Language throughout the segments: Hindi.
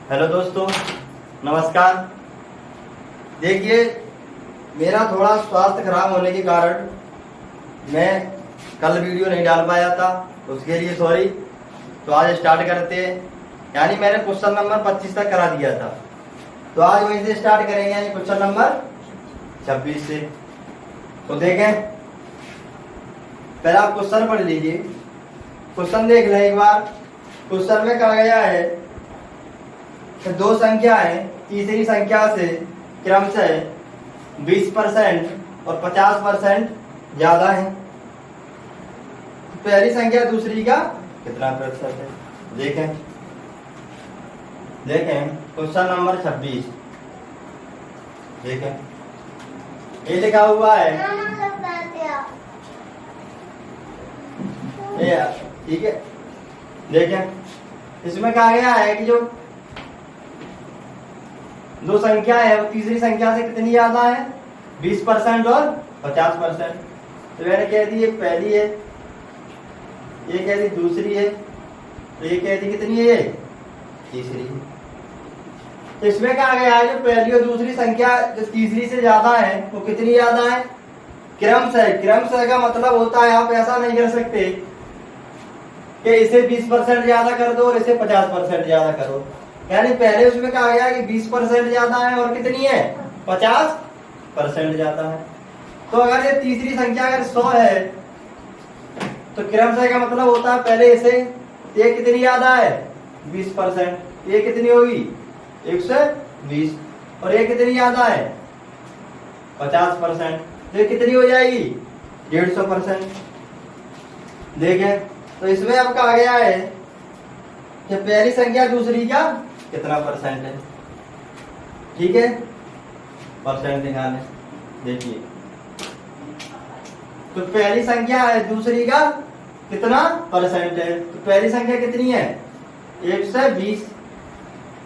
हेलो दोस्तों, नमस्कार। देखिए, मेरा थोड़ा स्वास्थ्य खराब होने के कारण मैं कल वीडियो नहीं डाल पाया था, उसके लिए सॉरी। तो आज स्टार्ट करते हैं। यानी मैंने क्वेश्चन नंबर 25 तक करा दिया था, तो आज वहीं से स्टार्ट करेंगे, यानी क्वेश्चन नंबर 26 से। तो देखें, पहले आप क्वेश्चन पढ़ लीजिए। क्वेश्चन देख लें एक बार। क्वेश्चन में कहा गया है कि दो संख्याएं तीसरी संख्या से क्रमशः 20% और 50% ज्यादा है। पहली संख्या दूसरी का कितना प्रतिशत है? देखें क्वेश्चन नंबर 26। देखें, ये लिखा हुआ है, ठीक है। देखें, इसमें कहा गया है कि जो दो संख्या है वो तीसरी संख्या से कितनी ज्यादा है? 20% और 50%। तो मैंने कह दी ये पहली है, ये कह दी दूसरी है, तो ये कह दी कितनी है? ये तीसरी है। तो इसमें कहा गया है जो पहली और दूसरी संख्या जो तीसरी से ज्यादा है वो कितनी ज्यादा है? क्रमशः का मतलब होता है, आप ऐसा नहीं कर सकते कि इसे 20% ज्यादा कर दो और इसे 50% ज्यादा करो। यानी पहले उसमें कहा गया कि 20% ज्यादा है और कितनी है? 50% ज्यादा है। तो अगर ये तीसरी संख्या अगर 100 है तो क्रमशः का मतलब होता है पहले इसे, ये कितनी ज्यादा है? 20%। ये कितनी होगी? 120। और ये कितनी ज्यादा है? 50%। तो ये कितनी हो जाएगी? 150%। देखें, तो इसमें अब कहा गया है कि पहली संख्या दूसरी का कितना परसेंट है। ठीक है, परसेंट निकालें। देखिए, तो पहली संख्या है दूसरी का कितना परसेंट है? तो पहली संख्या कितनी है? 120।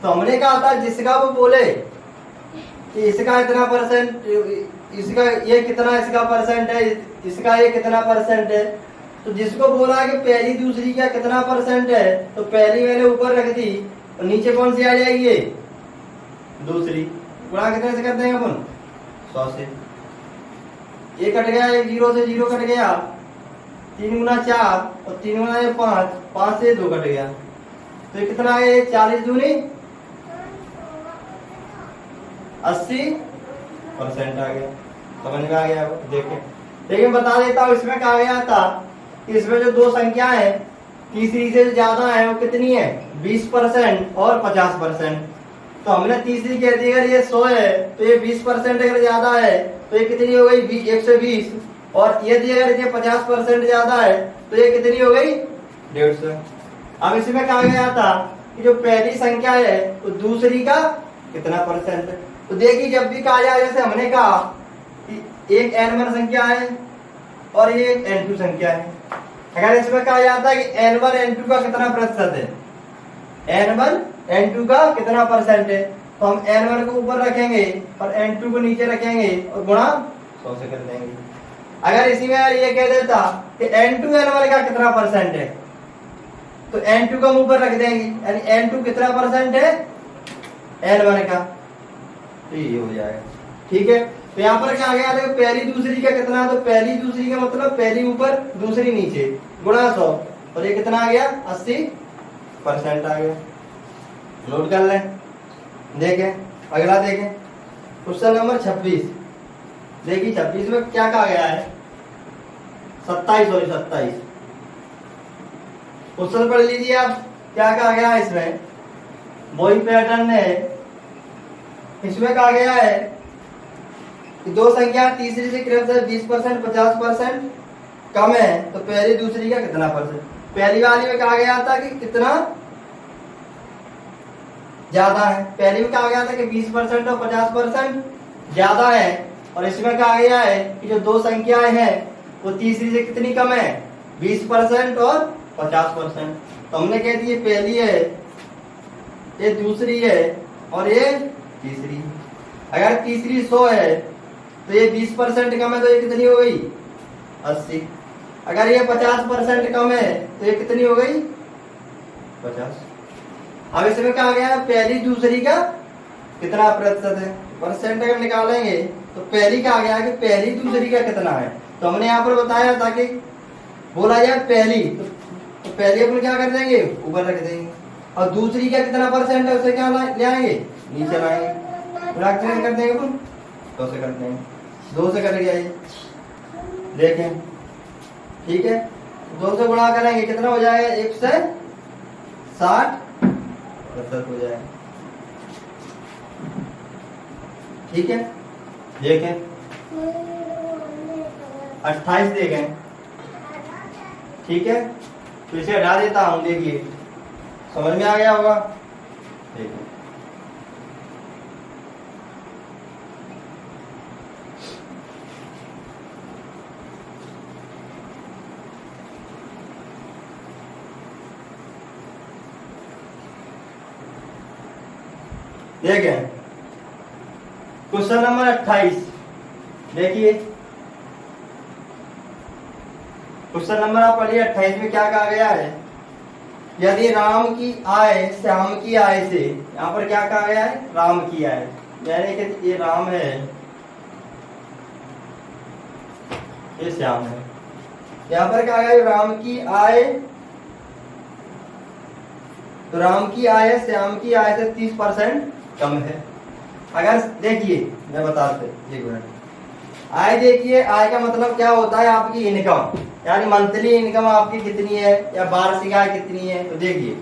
तो हमने कहा था जिसका वो बोले कि इसका इतना परसेंट, इसका ये कितना इसका परसेंट है, इसका ये कितना परसेंट है, तो जिसको बोला कि पहली दूसरी का कितना परसेंट है, तो पहली मैंने ऊपर रख दी और नीचे कौन सी आ जाएगी? ये दूसरी। गुणा कितने से करते हैं अपन? 100 से। ये कट गया, एक 0 से 0 कट गया, 3 गुना 4 और 3 गुना 5, 5 से 2 कट गया। तो ये कितना है? 40 दूनी 80% आ गया। समझ में आ गया? देखें, लेकिन बता देता हूं, इसमें कहा गया था कि इसमें जो दो संख्या है तीसरी से ज्यादा है वो कितनी है? 20% और 50%। तो हमने तीसरी कह दी, अगर ये 100 है तो ये 20% अगर ज्यादा है तो ये कितनी हो गई? 120। और यदि अगर ये 50% ज्यादा है तो ये कितनी हो गई? 150। अब इसमें कहा गया था कि जो पहली संख्या है तो दूसरी का कितना परसेंट है। तो देखिए, जब भी कहा जाए, जैसे हमने कहा कि एक n1 संख्या है और ये एक n2 संख्या है, अगर इसमें कहा जाता है कि n1 n2 का कितना प्रतिशत है, n1 n2 का कितना परसेंट है, तो हम n1 को ऊपर रखेंगे और n2 को नीचे रखेंगे और गुणा 100 से कर देंगे। अगर इसी में यार ये कह देता कि n2 n1 का कितना परसेंट है, तो n2 को हम ऊपर रख देंगे, यानी n2 कितना परसेंट है? n1 का। तो ये हो जाएगा। ठीक है, तो यहाँ पर क्या गया था? पहली दूसरी का कितना? तो पहली दूसरी का मतलब पहली ऊपर दूसरी नीचे गुणा 100, और ये कितना आ गया? 80% आ गया। नोट कर लें। देखें, अगला देखें, क्वेश्चन नंबर 26। देखिए, 26 में क्या कहा गया है? 27 क्वेश्चन पढ़ लीजिए आप। क्या कहा गया है इसमें? वही पैटर्न है। इसमें कहा गया है कि दो संख्या तीसरी से क्रमशः 20% 50% कम है, तो पहली दूसरी का कितना परसेंट? पहली वाली में कहा गया था कि कितना ज्यादा है। पहली में कहा गया था कि 20% और 50% ज्यादा है, और इसमें कहा गया है कि जो दो संख्याएं हैं वो तीसरी से कितनी कम है? 20% और 50%। तो हमने कह दी ये पहली है, ये दूसरी है और ये तीसरी। अगर तीसरी 100 है तो ये 20% कम है, तो ये कितनी हो गई? 80। अगर ये 50% कम है तो ये कितनी हो गई? 50। अब इसमें कहा गया पहली दूसरी का कितना प्रतिशत है, परसेंट अगर निकालेंगे तो पहली का आ गया कि पहली दूसरी का कितना है। तो हमने यहाँ पर बताया था कि बोला जाए पहली, तो पहली अपन क्या कर देंगे, ऊपर रख देंगे, और दूसरी का कितना परसेंट है उसे क्या ले आएंगे, नीचे लाएंगे, फ्रैक्शन कर देंगे अपन, 2 से करते हैं, 2 से कर गया ये, देखें ठीक है। 2 से गुणा करेंगे कितना हो जाएगा, 160% हो जाएगा, ठीक है। देखें 28 देखें, ठीक है। तो इसे हटा देता हूं, देखिए समझ में आ गया होगा, ठीक है। देखें क्वेश्चन नंबर 28, देखिए क्वेश्चन नंबर आप पढ़िए 28 में क्या कहा गया है, यदि राम की आय श्याम की आय से, यहाँ पर क्या कहा गया है, राम की आय, यानी कि ये राम है, ये श्याम है, यहाँ पर कहा गया राम की आय, तो राम की आय श्याम की आय से 30% कम है। अगर देखिए मैं बताते एक मिनट, आय देखिए, आय का मतलब क्या होता है, आपकी इनकम, यानी मंथली इनकम आपकी कितनी है या वार्षिक आय कितनी है। तो देखिए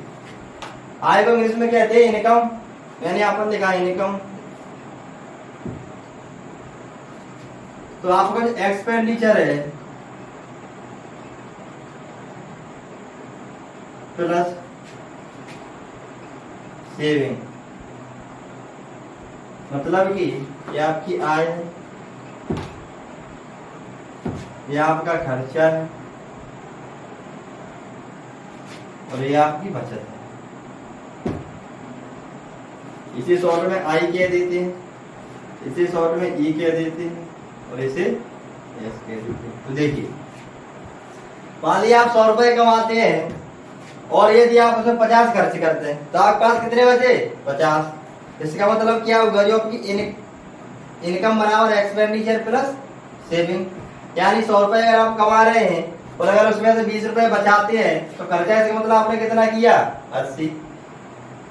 आय को इंग्लिश में कहते हैं इनकम, मैंने यहाँ पर लिखा इनकम। तो आपका जो एक्सपेंडिचर है प्लस सेविंग, मतलब कि ये आपकी आय है, ये आपका खर्चा है, और ये आपकी बचत है। इसे शॉर्ट में आई कह देते हैं, इसे शॉर्ट में ई कह देते हैं, और इसे एस कह देते हैं। तो देखिए मान लिया आप 100 रुपए कमाते हैं, और यदि आप उसमें 50 खर्च करते हैं, तो आपके पास कितने बचे, 50। इसका मतलब क्या होगा, जो आपकी इनकम बराबर एक्सपेंडिचर प्लस सेविंग, यानी 100 रुपए अगर आप कमा रहे हैं और अगर उसमें से 20 रुपए बचाते हैं तो खर्चा, इसका मतलब आपने कितना किया, 80।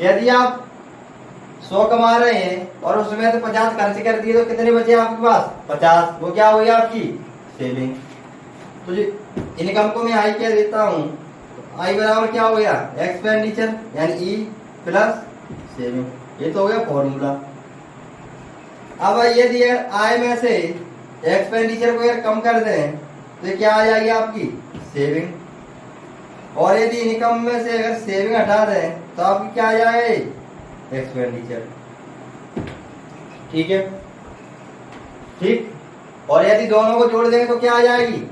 यदि आप 100 कमा रहे हैं और उसमें से 50 खर्च कर दिए तो कितने बचे आपके पास, 50, वो क्या हो गया आपकी सेविंग। तो जो इनकम को मैं आई कह देता हूँ, आई बराबर क्या हो गया, एक्सपेंडिचर यानी ई प्लस सेविंग, ये तो हो गया फॉर्मूला। अब यदि आय में से एक्सपेंडिचर को अगर कम कर दें तो क्या आ जाएगी आपकी सेविंग, और यदि इनकम में से अगर सेविंग हटा दें तो आपकी क्या आ जाएगा, एक्सपेंडिचर, ठीक है, ठीक। और यदि दोनों को जोड़ देंगे तो क्या आ जाएगी,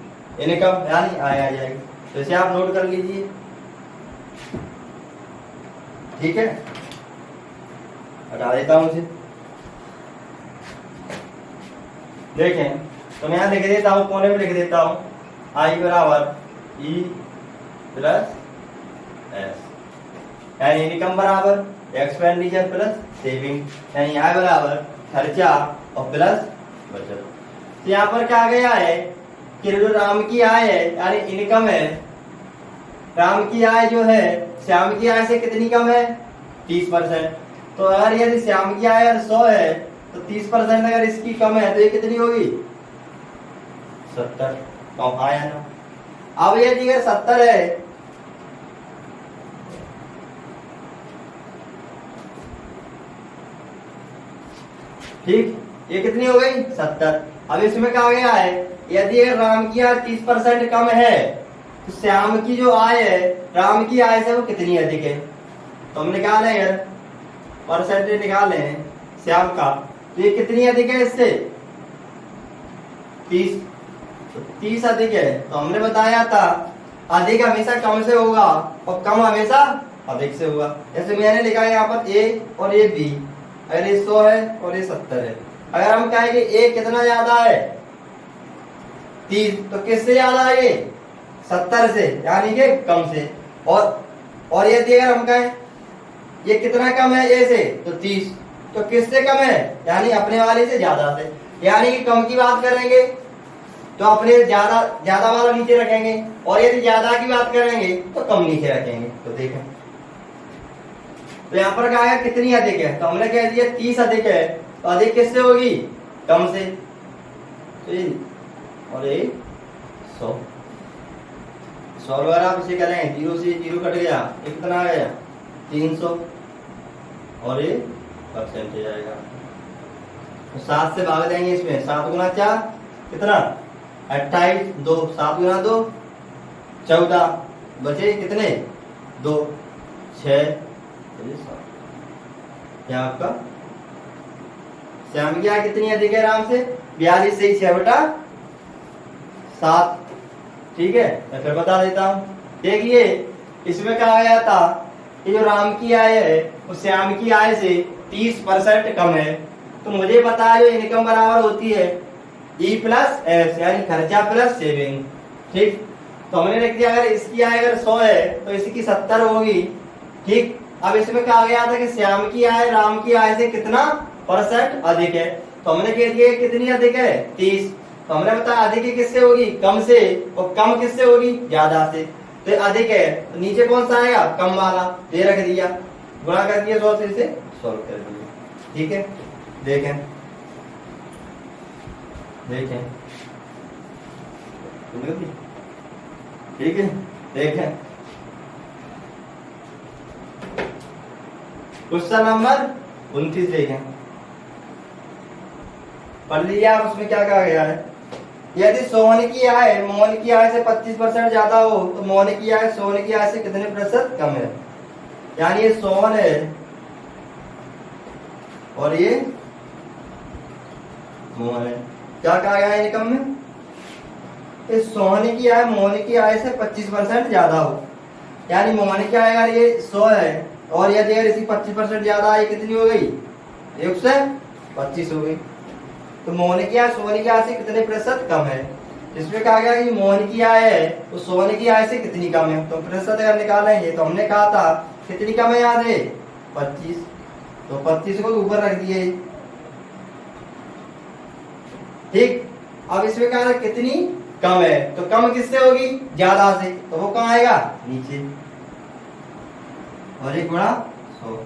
इनकम यानी आय आ जाएगी। तो इसे आप नोट कर लीजिए, ठीक है, हटा देता हूं इसे। देखें तो मैं यहां लिख देता हूं, कोने में लिख देता हूं, आई बराबर ई प्लस एस, यानी इनकम बराबर एक्सपेंडिचर प्लस सेविंग, यानी आय बराबर खर्चा और प्लस बचत। तो यहाँ पर क्या गया है कि जो राम की आय है यानी इनकम है, राम की आय जो है श्याम की आय से कितनी कम है, 30%। तो अगर यदि श्याम की आय 100 है तो 30% अगर इसकी कम है तो ये कितनी होगी, 70। कम आया ना। अब यदि अगर 70 है ठीक, ये कितनी हो गई, 70। अब इसमें कहा गया है यदि अगर राम की आय 30% कम है तो श्याम की जो आय है राम की आय से वो कितनी अधिक है। तो हम निकाले यार परसेंटेज निकाले हैं श्याम का, तो ये कितनी अधिक है इससे, 30। तो 30 अधिक है। तो हमने बताया था अधिक हमेशा कम से होगा और कम हमेशा अधिक से होगा। जैसे मैंने लिखा है यहाँ पर ए और ये बी, अगर ये 100 है और ये 70 है, अगर हम कहें कि ए कितना ज्यादा है 30, तो किससे ज्यादा है ये, 70 से, यानी कि कम से। और यदि अगर हम कहें ये कितना कम है ए से, तो 30। तो किससे कम है, यानी अपने वाले से ज्यादा से। यानी कि कम की बात करेंगे तो अपने ज्यादा ज्यादा वाला नीचे रखेंगे, और यदि ज्यादा की बात करेंगे तो कम नीचे रखेंगे। तो देखें, तो यहाँ पर कहा है कितनी अधिक है, तो हमने कह दिया 30 अधिक है। तो अधिक किससे होगी, कम से। तो ये और ये 100 अगर आप इसे करें 0 से 0 कट गया, ये कितना आ गया 300, और ये परसेंटेज आएगा। तो 7 से भाग देंगे इसमें, 7 गुना 4 कितना 28, 2 7 गुना 2 14, बचे कितने 2 6, यहाँ आपका श्याम क्या कितनी अधिक है आराम से 42 से 6/7। ठीक है, मैं फिर बता देता हूं। देखिए इसमें कहा गया था कि जो राम की आय है वो श्याम की आय से 30% कम है। तो मुझे पता है जो इनकम बराबर होती है E प्लस एस, यानी खर्चा प्लस सेविंग। ठीक, तो हमने लिख दिया अगर इसकी आय अगर 100 है तो इसकी 70 होगी। ठीक, अब इसमें कहा गया था कि श्याम की आय राम की आय से कितना % अधिक है, तो हमने कह दिया कितनी अधिक है 30। तो हमने बताया अधिक किससे होगी, कम से, और कम किससे होगी, ज्यादा से। तो अधिक है तो नीचे कौन सा आएगा, कम वाला, ये रख दिया, गुणा कर दिया 100 से, इसे सॉल्व कर दिया। ठीक है, देखें देखें, ठीक है, देखें क्वेश्चन नंबर 29 देखें, पढ़ लीजिए आप। उसमें क्या कहा गया है, यदि सोहन की आय मोहन की आय से 25% ज्यादा हो तो मोहन की आय सोहन की आय से कितने प्रतिशत कम है। यानी ये सोहन है और ये मोहन है। क्या कहा गया है इनकम में, इस सोहन की आय मोहन की आय से 25% ज्यादा हो, यानी मोहन की आय अगर ये 100 है और यदि अगर इसकी 25% ज्यादा आय कितनी हो गई, 125 हो गई। तो मोहन की आय सोहन की आय से कितने प्रतिशत कम है। इसमें कहा गया कि मोहन की आय है तो सोहन की आय से कितनी कम है। तो प्रतिशत अगर निकालेंगे तो हमने कहा था कितनी कम है, याद है 25। तो 25 को ऊपर रख दिए। ठीक, अब इसमें कहा कितनी कम है, तो कम किससे होगी, ज्यादा से, तो वो कहाँ आएगा, नीचे, और एक गुणा 100।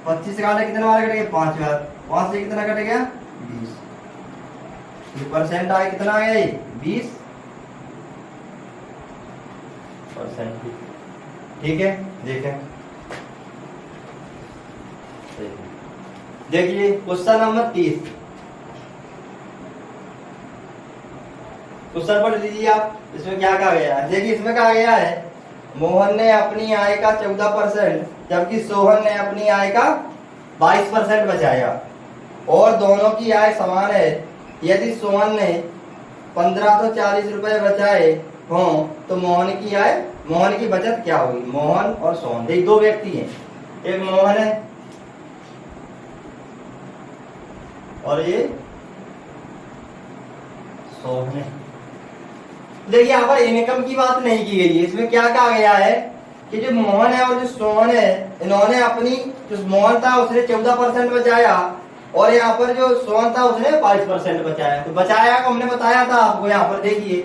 25 से काटे कितने बार कटेगा, 5 बार, 5 से कितना कटेगा 20, परसेंट आए कितना आया 20%। ठीक है, देखें देखिए क्वेश्चन नंबर 30, क्वेश्चन पढ़ लीजिए आप। इसमें क्या कहा गया है, देखिए इसमें कहा गया है मोहन ने अपनी आय का 14% जबकि सोहन ने अपनी आय का 22% बचाया और दोनों की आय समान है। यदि सोहन ने 1540 रुपए बचाए हों तो मोहन की आय, मोहन की बचत क्या होगी। मोहन और सोहन, एक दो व्यक्ति हैं, एक मोहन है और ये सोहन है। देखिए यहाँ पर इनकम की बात नहीं की गई है। इसमें क्या कहा गया है कि जो मोहन है और जो सोहन है, इन्होंने अपनी, जो मोहन था उसने 14% बचाया और यहाँ पर जो सोहन था उसने 22% बचाया। तो बचाया को हमने बताया था आपको, यहाँ पर देखिए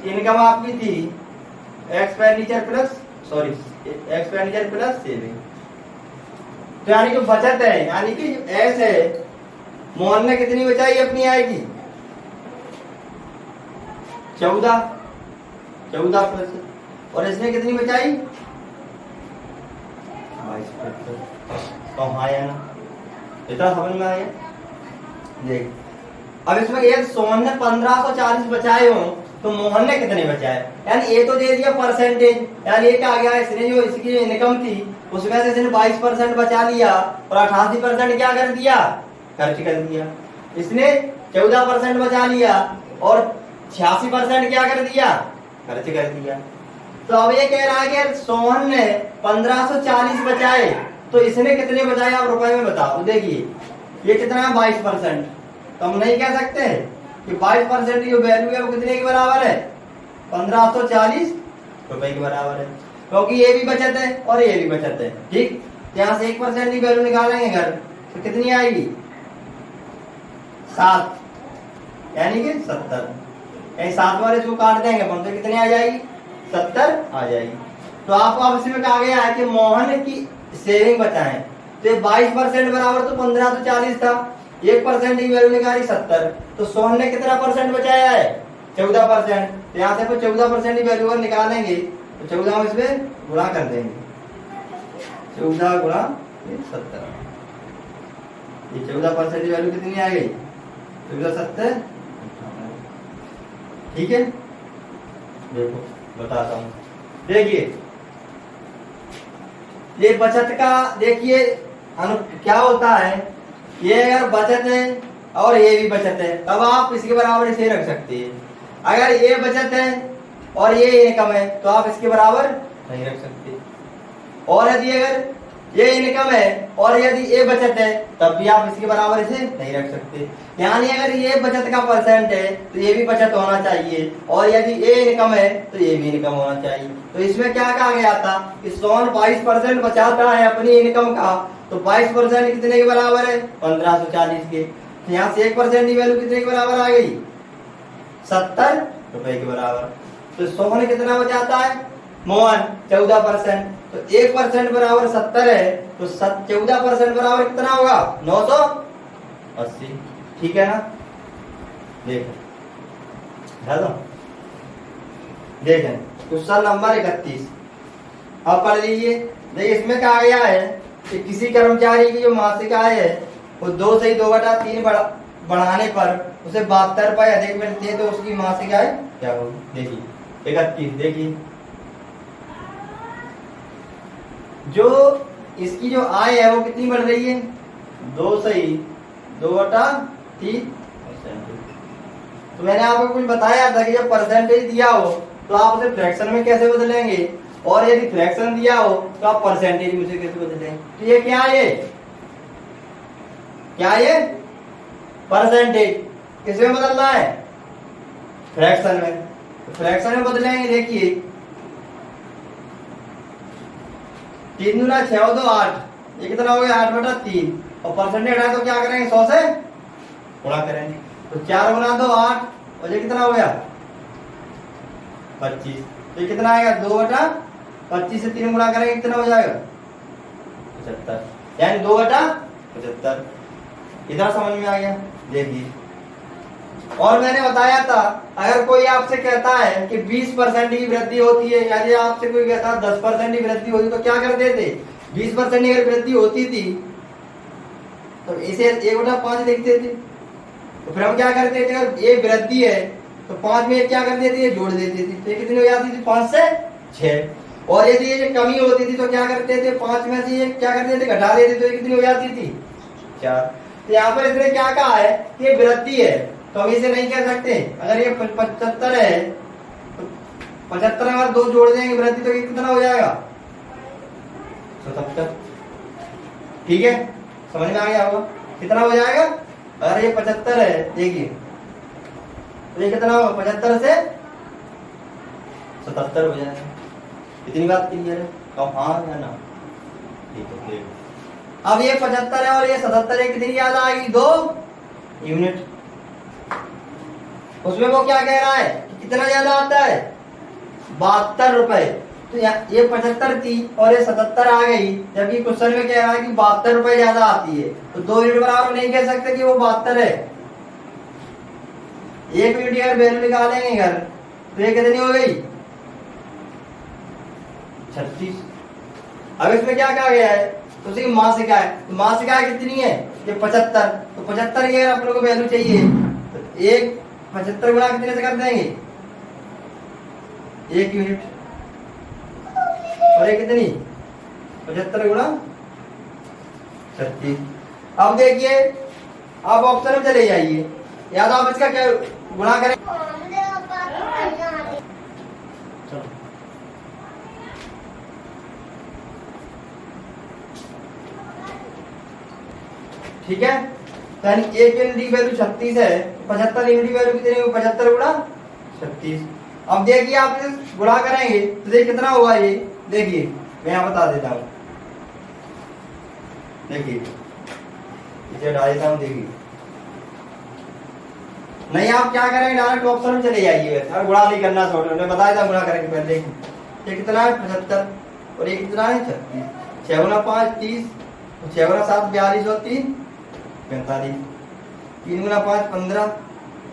इनकम आपकी थी एक्सपेंडिचर प्लस सेविंग। तो यानी जो बचत है, यानी कि एस है, मोहन ने कितनी बचाई अपनी आय की 14%, और इसने कितनी बचाई 22%। तो हाँ या ना, इतना समझ में आया। देख अब इसमें ये सोहन ने 1540 बचाए हो तो मोहन ने कितने बचाए, यानी ये तो दे दिया परसेंटेज, यानी ये क्या गया, इसने जो इसकी इनकम थी उसमें से इसने 22% बचा लिया और 88% क्या कर दिया, खर्च कर दिया। इसने 14% बचा लिया और 86% क्या कर दिया, खर्च कर दिया। तो अब ये कह रहा है कि सोहन ने 1540 बचाए तो इसने कितने बचाए, आप रुपए में बताओ। देखिए ये कितना है 22%, तो हम नहीं कह सकते कि 22% जो वैल्यू है वो कितने के बराबर है, 1540 रुपए के बराबर है, क्योंकि ये भी बचत है और ये भी बचत है। ठीक, यहाँ से 1% की वैल्यू निकालेंगे घर तो कितनी आएगी 7, यानी कि 70। यानी 7 वाले इसको काट देंगे अपन तो कितनी आ जाएगी 70 आ जाएगी। तो आपको अब इसमें कहा गया है कि मोहन की सेविंग बचाएं। तो 22% बराबर तो 15 तो 40 था, 1% की वैल्यू निकाली 70, तो सोहन ने कितना परसेंट बचाया है 14%। तो यहाँ से 14% की वैल्यू निकालेंगे तो 14 में इसमें गुणा कर देंगे, 14 गुणा 70, ये 14% की वैल्यू कितनी आ गई 14 ठीक है। देखो बताता हूं, देखिए ये बचत का देखिए क्या होता है, ये अगर बचत है और ये भी बचत है तब आप इसके बराबर इसे रख सकते हैं। अगर ये बचत है और ये इनकम है तो आप इसके बराबर नहीं रख सकते। और यदि अगर ये इनकम है और यदि ये बचत है तब भी आप इसके बराबर इसे नहीं रख सकते। यानी अगर ये बचत का परसेंट है तो ये भी बचत होना चाहिए, और यदि ये इनकम है तो ये भी इनकम होना चाहिए। तो इसमें क्या कहा गया था कि सोहन 22% बचाता है अपनी इनकम का, तो 22% कितने के बराबर है 1540 के। तो यहाँ से 1% की वैल्यू कितने के बराबर आ गई 70 रुपए के बराबर। तो सोहन कितना बचाता है मोहन 14%, तो 1% बराबर 70 है, तो 14% बराबर कितना होगा 980। ठीक है ना। देखो देखें क्वेश्चन नंबर 31 अब पढ़ लीजिए। देखिए इसमें कहा गया है कि किसी कर्मचारी की जो मासिक आय है वो 2 से 2/3 बढ़ाने पर उसे 72 रुपए अधिक मिलती है, तो उसकी मासिक आय क्या होगी। देखिए 31, देखिए जो इसकी जो आय है वो कितनी बढ़ रही है 2 से 2/3। तो मैंने आपको कुछ बताया था कि जब परसेंटेज दिया हो तो आप उसे फ्रैक्शन में कैसे बदलेंगे, और यदि फ्रैक्शन दिया हो तो आप परसेंटेज में उसे कैसे बदलेंगे। तो ये क्या है, ये परसेंटेज किसमें बदलना है फ्रैक्शन में। तो फ्रैक्शन में बदलेंगे। देखिए 3 दूना 6 2 8, ये कितना हो गया 8/3, और परसेंटेज है तो क्या करेंगे 100 से गुणा करेंगे। तो 4 गुना 2 8, और ये कितना हो गया 25, तो ये कितना आएगा 2/25 से 3 गुणा करेंगे कितना हो जाएगा 75, यानी 2/75। इतना समझ में आ गया। देखिए और मैंने बताया था अगर कोई आपसे कहता है कि 20% की वृद्धि होती है, यानी आपसे कोई कहता है 10% की वृद्धि होती, तो क्या करते थे 20% की अगर वृद्धि होती थी तो इसे 1/5 लिखते थे। तो फिर हम क्या करते थे अगर ये वृद्धि है तो 5 में क्या कर देते थे जोड़ देते थे, तो ये कितनी हो जाती थी 5 से 6। और यदि ये कमी होती थी तो क्या करते थे 5 में से ये क्या करते थे घटा देते, तो ये कितनी हो जाती थी 4। तो यहाँ पर इसने क्या कहा है कि ये वृद्धि है, तो हम इसे नहीं कह सकते। अगर ये 75 है तो 75 अगर 2 जोड़ देंगे वृद्धि तो ये कितना हो जाएगा 77। ठीक है, समझ में आ गया होगा कितना हो जाएगा। अगर ये 75 है देखिए तो ये कितना होगा 75 से 77 हो जाएगा। इतनी बात क्लियर है तो हाँ या ना। ठीक है, अब ये 75 है और ये 77 है, कितनी ज्यादा आएगी 2 यूनिट। उसमें वो क्या कह रहा है कितना ज्यादा आता है 72 रुपए। तो ये 75 थी और ये 77 आ गई, जबकि क्वेश्चन में कह रहा है कि 72 रुपए ज्यादा आती है, तो 2 यूनिट बराबर नहीं कह सकते कि वो 72 है। 1 यूनिट अगर वैल्यू निकालेंगे घर तो ये कितनी हो गई 36। अब इसमें क्या कहा गया है तो उसकी मासिक आय, तो मासिक आय कितनी है ये 75, तो 75 की अगर आप लोगों को वैल्यू चाहिए तो 75 गुणा कितने से कर देंगे 1 यूनिट, और ये कितनी 75 गुणा 36। अब देखिए आप ऑप्शन में चले जाइए, या तो आप इसका क्या गुणा करें। ठीक है, तो यानी 1 यूनिट की वैल्यू 36 है, 75 यूनिट की वैल्यू कितनी होगी 75 गुणा 36। अब देखिए आप गुणा करेंगे तो देखिए कितना होगा ये, देखिए मैं यहाँ बता देता हूँ। देखिए इसे डाल देता हूँ, देखिए नहीं आप क्या करेंगे डायरेक्ट ऑप्शन में चले जाइए वैसे, और गुणा नहीं करना शॉर्ट में बताया था गुणा करेंगे पहले। ये कितना है 75 और ये कितना है 36, 6 गुना 5 30, 6 गुना 7 42 और 3 45, 3 गुना 5 15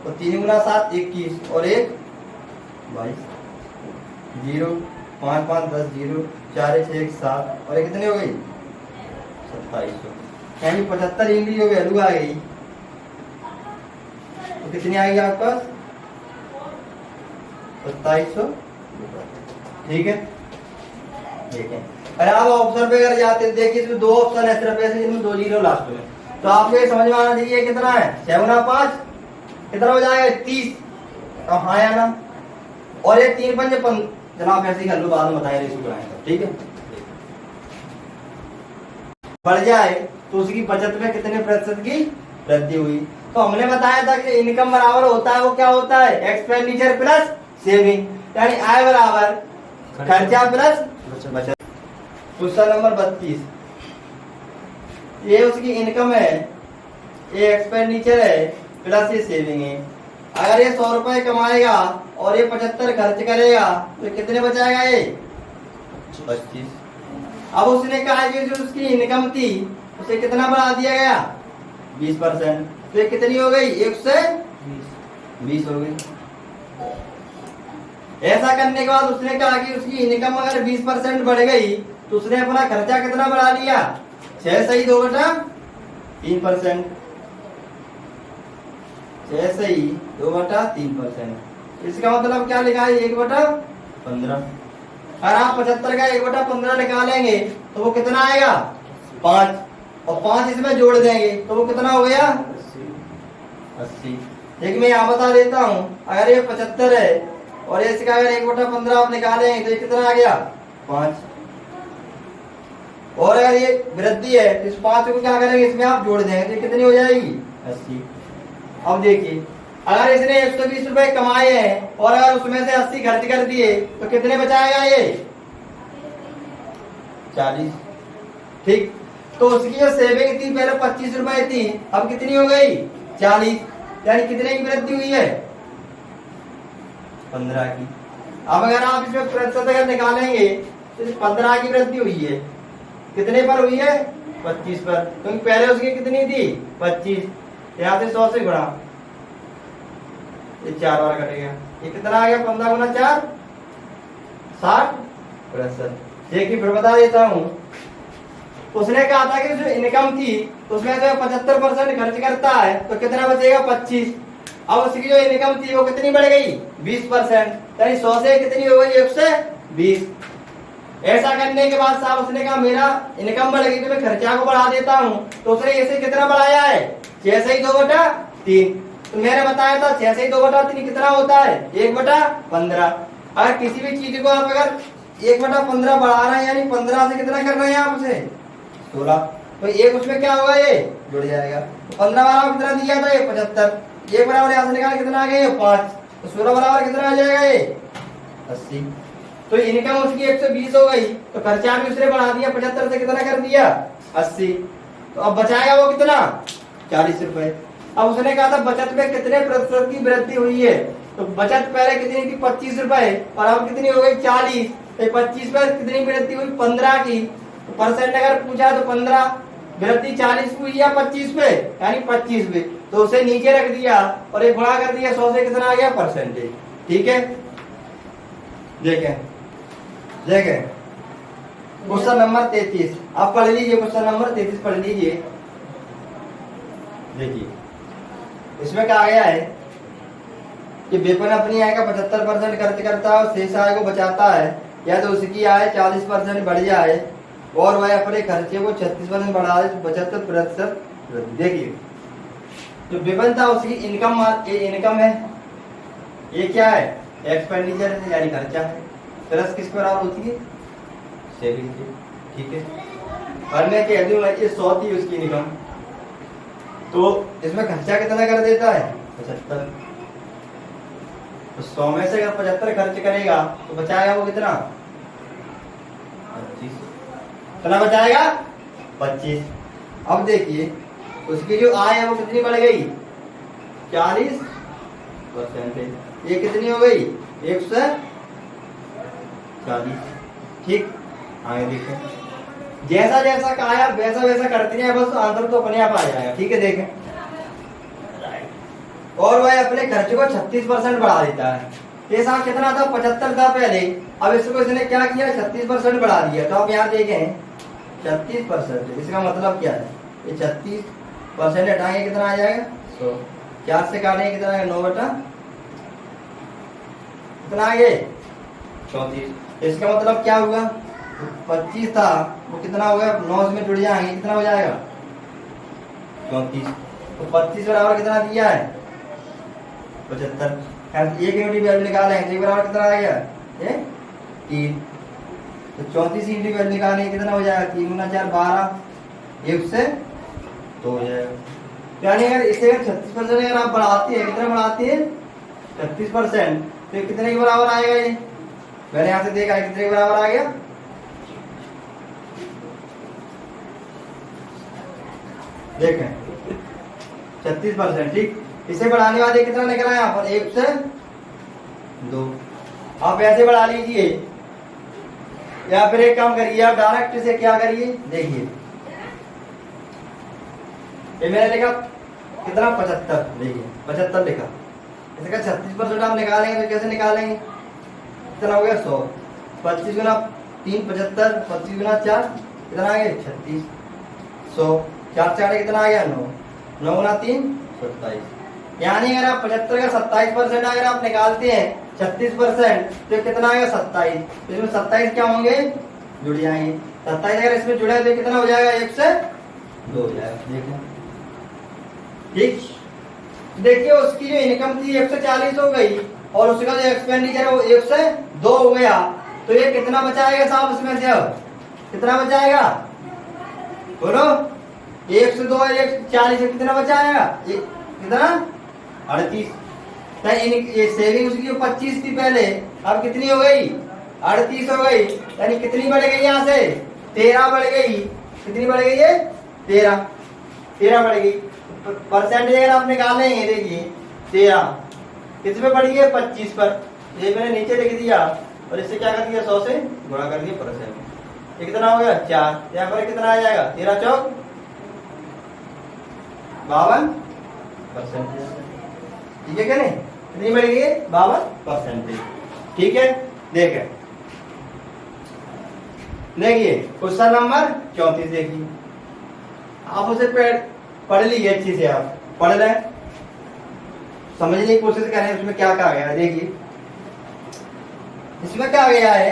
और 3 गुना 7 21 और 1 22, 0 5 5 10 0 4 6 1 7 और ये कितनी हो गई 2700, यानी 75 इंग्लिश हो वैल्यू आ गई। तो कितनी आएगी आपके पास 2700, ठीक है। देखें अरे आप ऑप्शन पे अगर जाते हैं, देखिए इसमें दो ऑप्शन है सिर्फ ऐसे जिनमें 2 जीरो लास्ट में, तो आपको ये समझ में आना चाहिए कितना है 6 गुना 5 कितना हो जाएगा 30, अब हाँ या ना, और ये 3 5 चलो आप ऐसे ही कर लो, बाद में बताएंगे इसको बनाएंगे, ठीक है। बढ़ जाए तो उसकी बचत में कितने प्रतिशत की वृद्धि हुई, तो हमने बताया था कि इनकम बराबर होता है वो क्या होता है एक्सपेंडिचर प्लस सेविंग, यानी आय बराबर खर्चा प्लस बचत। क्वेश्चन नंबर 32, ये उसकी इनकम है, ये एक्सपेंडिचर है प्लस ये सेविंग है। अगर ये 100 रुपए कमाएगा और ये 75 खर्च करेगा तो कितने बचाएगा ये 25। अब उसने कहा कि जो उसकी इनकम थी उसे कितना बढ़ा दिया गया 20%, तो ये कितनी हो गई 1 से 20 हो गई। ऐसा करने के बाद उसने कहा कि उसकी इनकम अगर 20% बढ़ गई तो उसने अपना खर्चा कितना बढ़ा लिया 6 सही 2 बटा 3%, 6 सही 2 बटा 3%। इसका मतलब क्या लिखा है 1 बटा 15। अगर आप 75 का 1 बटा 15 निकालेंगे तो वो कितना आएगा 5, और 5 इसमें जोड़ देंगे तो वो कितना हो गया 80। देखिए मैं यहाँ बता देता हूँ, अगर ये 75 है और इसका अगर 1 बटा 15 आप निकालेंगे तो ये कितना आ गया 5, और अगर ये वृद्धि है तो इस 5 को क्या करेंगे इसमें आप जोड़ देंगे तो ये कितनी हो जाएगी 80। अब देखिए अगर इसने 120 रुपए कमाए हैं और अगर उसमें से 80 खर्च कर दिए तो कितने बचाएगा ये 40, ठीक। तो उसकी जो सेविंग थी पहले 25 रुपए थी, अब कितनी हो गई 40, यानी कितने की वृद्धि हुई है 15 की। अब अगर आप इसमें प्रतिशत अगर निकालेंगे तो 15 की वृद्धि हुई है, कितने पर हुई है 25 पर, क्योंकि पहले उसकी कितनी थी 25, यहाँ से 100 से गुणा, ये 4 बार कटेगा, ये कितना आ गया 15 गुना 4 60%। देखिए फिर बता देता हूँ, उसने कहा था कि जो इनकम थी उसमें से 75% खर्च करता है तो कितना बचेगा 25। अब उसकी जो इनकम थी वो कितनी बढ़ गई 20%, यानी 100 से कितनी हो गई 1 से 20। ऐसा करने के बाद साहब उसने कहा मेरा इनकम बढ़ गई तो मैं खर्चा को बढ़ा देता हूँ, तो उसने इसे कितना बढ़ाया है 6 से 2 बटा 3। तो मैंने बताया था 6 से 2 बटा 3 कितना होता है 1 बटा 15। अगर किसी भी चीज को आप अगर 1 बटा 15 बढ़ा रहे हैं यानी 15 से कितना कर रहे हैं आप उसे 16, तो एक उसमें क्या होगा ये जुड़ जाएगा। 15 बराबर कितना दिया था ये 75, 1 बराबर यहाँ से निकाल कितना आ गया 5, तो 16 बराबर कितना आ जाएगा ये 80। तो इनकम उसकी 120 हो गई तो खर्चा भी उसने बढ़ा दिया 75 से कितना कर दिया 80, तो अब बचाएगा वो कितना 40 रुपए। अब उसने कहा था बचत में कितने प्रतिशत की वृद्धि हुई है, तो बचत पहले कितनी थी 25 रुपए और अब कितनी हो गई 40, तो 25 पर कितनी वृद्धि हुई 15 की, तो परसेंट अगर पूछा तो 15 वृद्धि 40 हुई या 25 पे, यानी 25 पे, तो उसे नीचे रख दिया और एक गुणा कर दिया 100 से कितना आ गया परसेंटेज, ठीक है। देखें देखें क्वेश्चन नंबर 33 आप पढ़ लीजिए, क्वेश्चन नंबर 33 पढ़ लीजिए। देखिए इसमें कहा गया है कि विपिन अपनी आय का 75% खर्च करता है और शेष आय को बचाता है, या तो उसकी आय 40% बढ़ जाए और वह अपने खर्चे को 36% बढ़ा दे तो 75 प्रतिशत। देखिए जो विपिन था उसकी इनकम है, ये क्या है एक्सपेंडिचर है यानी खर्चा है, प्लस किस पर और होती है सेविंग की, ठीक है। और मैं कह दूं ये 100 थी उसकी इनकम, तो इसमें खर्चा कितना कर देता है 75, तो 100 में से अगर 75 खर्च करेगा तो बचाएगा वो कितना 25, कितना बचाएगा 25। अब देखिए उसकी जो आय है वो कितनी बढ़ गई, 40%। ये कितनी हो गई, 140। ठीक, आगे देखें, जैसा जैसा कहा वैसा वैसा करते हैं, बस आंसर तो अपने आप आ जाएगा। ठीक है, देखें, और वह अपने खर्चे को 36% बढ़ा देता है। ये साहब कितना था, 75 था पहले, अब इसको इसने क्या किया, 36% बढ़ा दिया। तो आप यहाँ देखें 36%, इसका मतलब क्या है, ये 36% हटाएंगे कितना आ जाएगा, 100। 4 से काटेंगे कितना आएगा, 9 बटा कितना आगे 34। इसका मतलब क्या हुआ, 25 था वो कितना हो गया, 9 में जुड़ जाएंगे कितना हो जाएगा, 34। तो 25 बराबर कितना दिया है, 75। एक यूनिट वैल्यू निकालेंगे, एक बराबर कितना आ गया, ये 3। तो 34 यूनिट वैल्यू निकालेंगे कितना हो जाएगा, 3 गुना 4 12, एक से 2 हो जाएगा। यानी अगर इसे 36% अगर आप बढ़ाते हैं, कितना बढ़ाते हैं, 36%, तो ये कितने के बराबर आएगा, ये मैंने यहाँ से देखा है कितने के बराबर आ गया, देखें 36%। ठीक, इसे बढ़ाने वाले कितना निकला यहाँ पर, 1 से 2। आप ऐसे बढ़ा लीजिए, या फिर एक काम करिए, आप डायरेक्ट इसे क्या करिए, देखिए ये मैंने लिखा कितना, 75, देखिए 75 लिखा, इसका 36% आप निकालेंगे तो कैसे निकालेंगे, कितना हो गया, 100। 25 गुना 3 75, 25 गुना 4 कितना आ गया, 36। 100 4 से कितना आ गया, 9। 9 गुना 3 27। यानी अगर आप 75 का 27% अगर आप निकालते हैं 36%, तो कितना आएगा, 27। तो इसमें 27 क्या होंगे, जुड़ जाएंगे। 27 अगर इसमें जुड़े तो कितना हो जाएगा, 1 से 2 हो जाएगा। देखो ठीक, देखिए उसकी जो इनकम थी 140 हो गई, और उसका जो एक्सपेंडिचर है वो 1 से 2 हो गया। तो ये कितना बचाएगा साहब, उसमें से अब कितना बचाएगा, बोलो, 1 से 2 140 कितना बचाएगा, कितना 38। ये सेविंग उसकी जो 25 थी पहले, अब कितनी हो गई, 38 हो गई। यानी कितनी बढ़ गई, यहाँ से 13 बढ़ गई। कितनी बढ़ गई है, 13 बढ़ गई। परसेंटेज अगर आप निकालेंगे, देखिए 13 किस पे बढ़ी है, 25 पर। ये मैंने नीचे लिख दिया, और इससे क्या कर दिया, 100 से गुणा कर दिया परसेंट। ये कितना हो गया, 4। यहाँ पर कितना आ जाएगा, 13 चौक 52%। ठीक है क्या नहीं, कितनी बढ़ गई है, 52%। ठीक है, देखिए क्वेश्चन नंबर 34 देखिए, आप उसे पढ़ लीजिए अच्छी से, आप पढ़ लें, समझने की कोशिश करें उसमें क्या कहा गया है। देखिए इसमें क्या गया है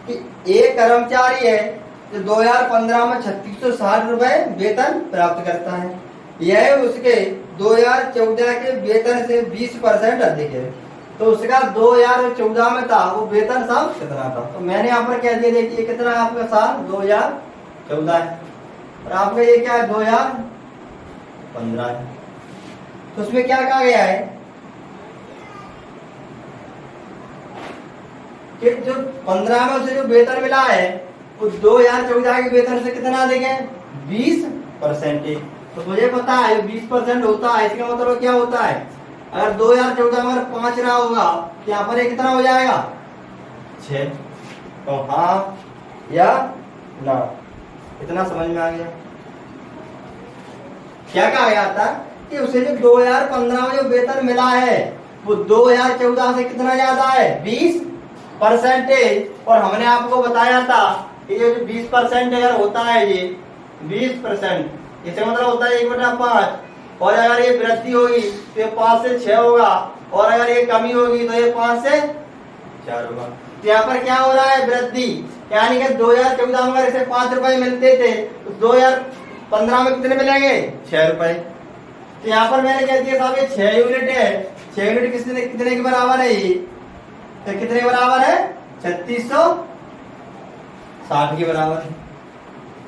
कि एक कर्मचारी है जो 2015 में 3660 रुपए वेतन प्राप्त करता है। यह उसके 2014 के वेतन से 20% अधिक है। तो उसका 2014 में था वो वेतन साल कितना था, तो मैंने यहाँ पर कह दिया, देखिए कितना आपका साल 2014 है, और आपका ये क्या है 2015 है। तो उसमें क्या कहा गया है कि जो 15 में उसे जो वेतन मिला है वो 2014 के वेतन से कितना अधिक है, 20%। तो मुझे पता है 20% होता है, इसका मतलब क्या होता है, अगर 2014 में 5 रहा होगा तो यहाँ पर कितना हो जाएगा, 6। तो हाँ या ना, इतना समझ में आ गया। क्या कहा गया था कि उसे जो 2015 में जो वेतन मिला है वो 2014 से कितना ज्यादा है, 20%। और हमने आपको बताया था कि ये जो 20% अगर होता है, ये 20%, इसका मतलब होता है 1/5। और अगर ये वृद्धि होगी तो ये 5 से 6 होगा, और अगर ये कमी होगी तो ये 5 से 4 होगा। तो यहाँ पर क्या हो रहा है, वृद्धि। यानी कि 2014 में अगर इसे 5 रुपए मिलते थे तो 2015 में कितने मिलेंगे, 6 रुपए। तो यहाँ पर मैंने कह दिया साहब ये 6 यूनिट है। 6 यूनिट कितने के बराबर है, ये तो कितने के बराबर है, 3660 के बराबर है।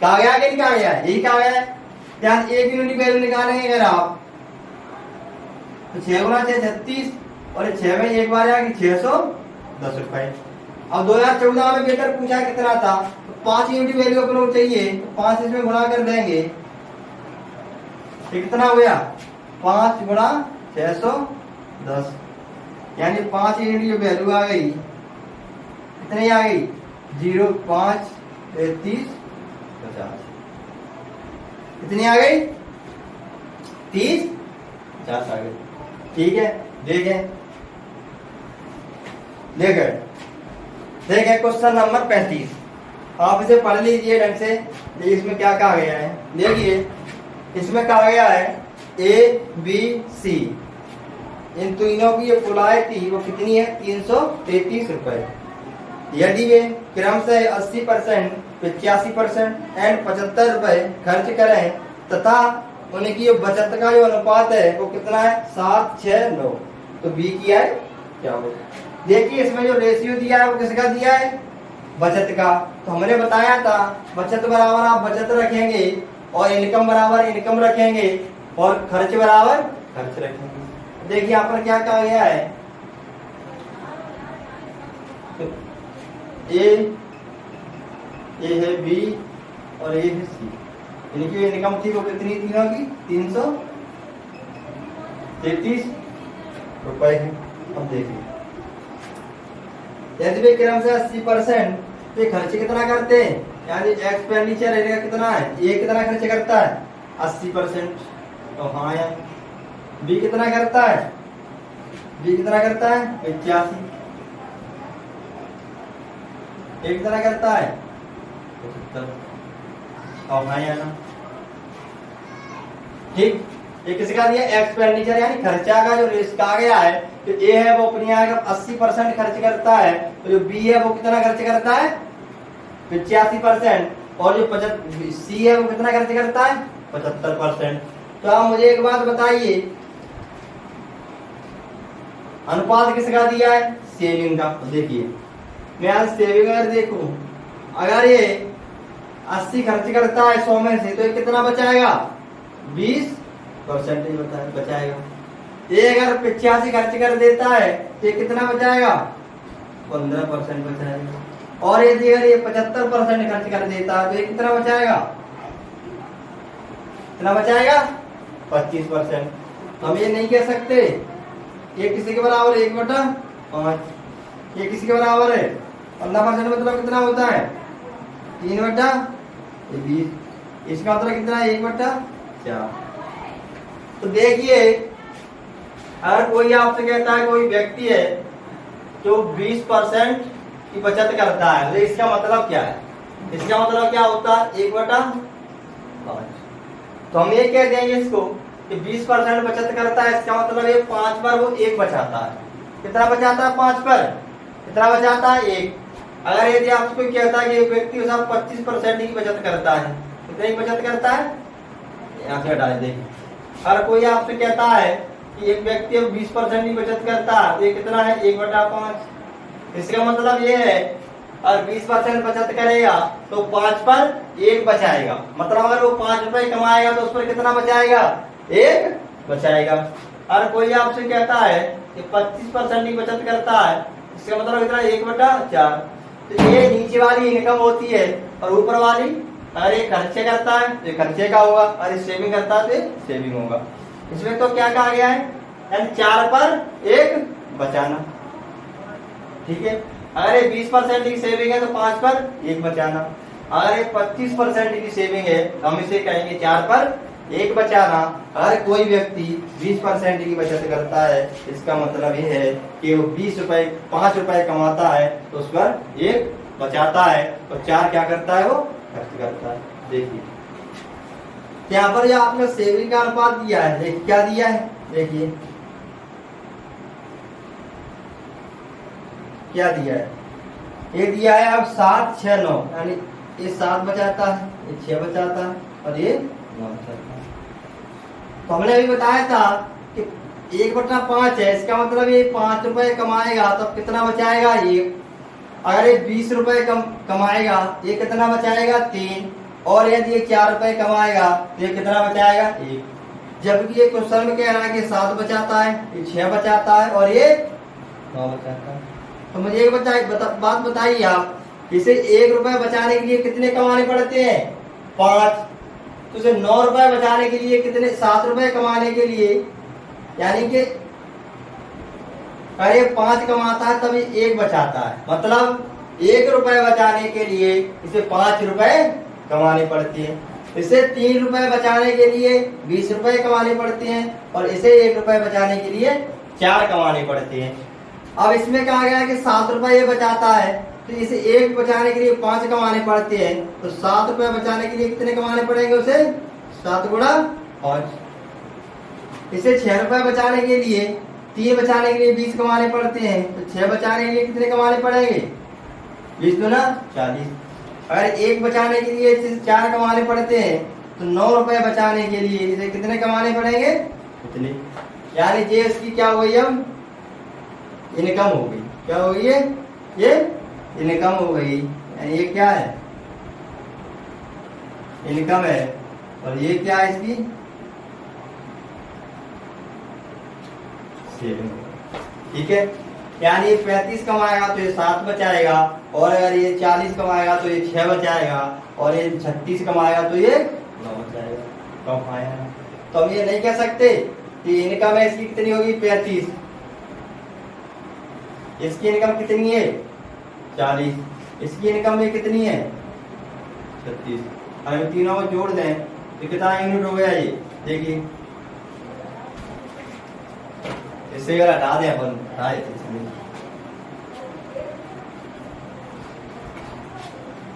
कहा गया कि नहीं कहा गया, यही कहा गया है। ध्यान, एक यूनिट वैल्यू निकालेंगे अगर आप, तो 6 गुना 6 36, और 6 में एक बार आएगी 610 रुपए। अब 2014 में पेपर पूछा कितना था, तो 5 यूनिट वैल्यू अपन को चाहिए, तो 5 इसमें गुणा कर देंगे, कितना हो गया 5 गुणा 610, यानी 5 यूनिट जो वैल्यू आ गई कितनी आ गई 0, 5, 33, 50, कितनी आ गई 30, 50 आ गई। ठीक है, देखें क्वेश्चन नंबर 35, आप इसे पढ़ लीजिए ढंग से। इसमें क्या कहा गया है, देखिए इसमें कहा गया है ABC, इन तीनों की जो कुल आय थी वो कितनी है 333 रुपए। यदि वे क्रमशः 80%, 85% एंड 75 रुपए खर्च करें तथा उनकी जो बचत का जो अनुपात है वो कितना है 7:6:9, तो बी की आय क्या होगा। देखिए इसमें जो रेशियो दिया है वो किसका दिया है, बचत का। तो हमने बताया था बचत बराबर आप बचत रखेंगे और इनकम बराबर इनकम रखेंगे और खर्च बराबर खर्च रखेंगे। देखिए यहाँ पर क्या कहा गया है, ए है बी और ए है सी, इनकी इनकम थी वो कितनी तीनों की 333 रुपए है। अब देखिए यदि वे क्रम से 80% पे खर्च कितना करते हैं, यानी एक्सपेंडिचर एरिया कितना है, ये कितना खर्च करता है 80%, तो हाँ यार बी कितना करता है, बी कितना करता है 85, ए कितना करता है 75, और हाँ यार ठीक। ये किसका दिया एक्सपेंडिचर यानी खर्चा का जो रेस कहा गया है, तो ए है वो अपनी आय का 80% खर्च करता है, तो जो बी है वो कितना खर्च करता है 85%, और जो सी है वो कितना खर्च करता है 75%। तो आप मुझे एक बात बताइए, अनुपात किसका दिया है सेविंग का। देखिए मैं आज सेविंग अगर देखूं, अगर ये 80 खर्च करता है 100 में से, तो ये कितना बचाएगा 20% बचाएगा। ये अगर 85 खर्च कर देता है तो ये कितना बचाएगा 15% बचाएगा। और यदि अगर ये 75% खर्च कर देता है तो ये कितना बचाएगा, कितना बचाएगा 25%। हम ये नहीं कह सकते ये किसी के बराबर 1/5, ये किसी के बराबर है 15%, मतलब कितना होता है 3/20, इसका मतलब कितना है 1/4। तो देखिए अगर कोई आपसे कहता है कोई व्यक्ति है जो 20% की बचत करता है, तो इसका मतलब क्या है, इसका मतलब क्या होता है 1/5। तो हम ये कह देंगे इसको कि 20% बचत करता है, इसका मतलब ये 5 पर वो 1 बचाता है। कितना बचाता है 5 पर, कितना बचाता है 1। अगर यदि आपसे कोई कहता है कि एक व्यक्ति 25% की बचत करता है, कितने की बचत करता है, यहाँ से हटा देंगे। अगर कोई आपसे कहता है कि एक व्यक्ति 20% की बचत करता है, तो ये कितना है 1/5। इसका मतलब ये है और 20% बचत करेगा तो 5 पर 1 बचाएगा, मतलब अगर वो 5 रुपए कमाएगा तो उस पर कितना बचाएगा 1 बचाएगा। अगर कोई आपसे कहता है कि 25% की बचत करता है, इसका मतलब कितना 1/4। तो ये नीचे वाली इनकम होती है और ऊपर वाली अगर ये खर्चे करता है तो खर्चे का होगा, और ये सेविंग करता है तो सेविंग होगा। इसमें तो क्या कहा गया है, यानी 4 पर 1 बचाना। ठीक है, अगर ये 20% की सेविंग है तो 5 पर 1 बचाना। अगर ये 25% की सेविंग है तो हम इसे कहेंगे 4 पर 1 बचाना। अगर कोई व्यक्ति 20% की बचत करता है, इसका मतलब ये है कि वो 5 रुपए कमाता है तो उस पर 1 बचाता है, और 4 क्या करता है वो खर्च करता है। देखिए यहाँ पर जो आपने सेविंग का अनुपात दिया है, देखिए क्या दिया है, देखिए क्या दिया है, ये दिया है अब 7:6:9, यानी ये 7 बचाता है, ये 6 बचाता है और ये 9 बचाता है। तो हमने अभी बताया था कि 1/5 है, इसका मतलब ये 5 रुपए कमाएगा तो कितना बचाएगा 1। अगर ये 20 रुपए कमाएगा ये कितना बचाएगा 3, और यदि ये 4 रुपए कमाएगा तो ये कितना बचाएगा 1। जबकि ये क्वेश्चन में कह रहा है कि 7 बचाता है, ये 6 बचाता है और ये 9 बचाता है। तो मुझे एक बात बताइए आप, इसे 1 रुपए बचाने के लिए कितने कमाने पड़ते हैं? 5। तो इसे 9 रुपए बचाने के लिए कितने, 7 रुपए कमाने के लिए, यानी कि अरे 5 कमाता है तभी 1 बचाता है, मतलब 1 रुपए बचाने के लिए इसे 5 रुपए कमाने पड़ते हैं। इसे 3 रुपए बचाने के लिए 20 रुपए कमाने पड़ते हैं, और इसे 1 रुपए बचाने के लिए 4 कमाने पड़ते हैं। अब इसमें कहा गया है कि 7 रुपए ये बचाता है, तो इसे 1 बचाने के लिए 5 कमाने पड़ते हैं, तो 7 रुपए बचाने के लिए कितने कमाने पड़ेंगे उसे? 7 गुणा 5। इसे 6 रुपए बचाने के लिए, 3 बचाने के लिए 20 कमाने पड़ते हैं, तो 6 बचाने के लिए कितने कमाने पड़ेंगे? 20 दूना 40। अगर 1 बचाने के लिए 4 कमाने पड़ते हैं, तो 9 रुपए बचाने के लिए इसे कितने कमाने पड़ेंगे? इतने। यानी ये इसकी क्या हो गई? अब इनकम हो गई। क्या हो गई? ये इनकम हो गई। यानी ये क्या है? इनकम है। और ये क्या है इसकी? सेविंग। ठीक है, यानी ये 35 कमाएगा तो ये 7 बचाएगा, और अगर ये 40 कमाएगा तो ये 6 बचाएगा, और ये 36 कमाएगा तो ये 9 बचाएगा। कम आया। तो हम ये नहीं कह सकते कि इनकम है इसकी कितनी होगी? 35। इसकी इनकम कितनी है? 40। इसकी इनकम में कितनी है? 36। अगर तीनों को जोड़ दें तो कितना यूनिट हो गया? ये देखिए, इसे अगर हटा दें अपन,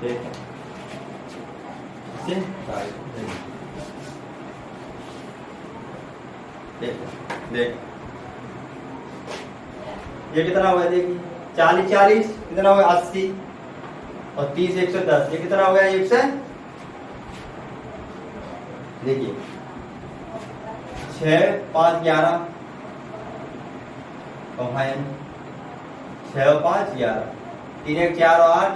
देख ये कितना हुआ? देखिए 40 40 कितना हुआ? 80, और 30 110, ये कितना हो गया? 100। देखिए 6 5 11, 6 और 5 11, 3 1 4 और 8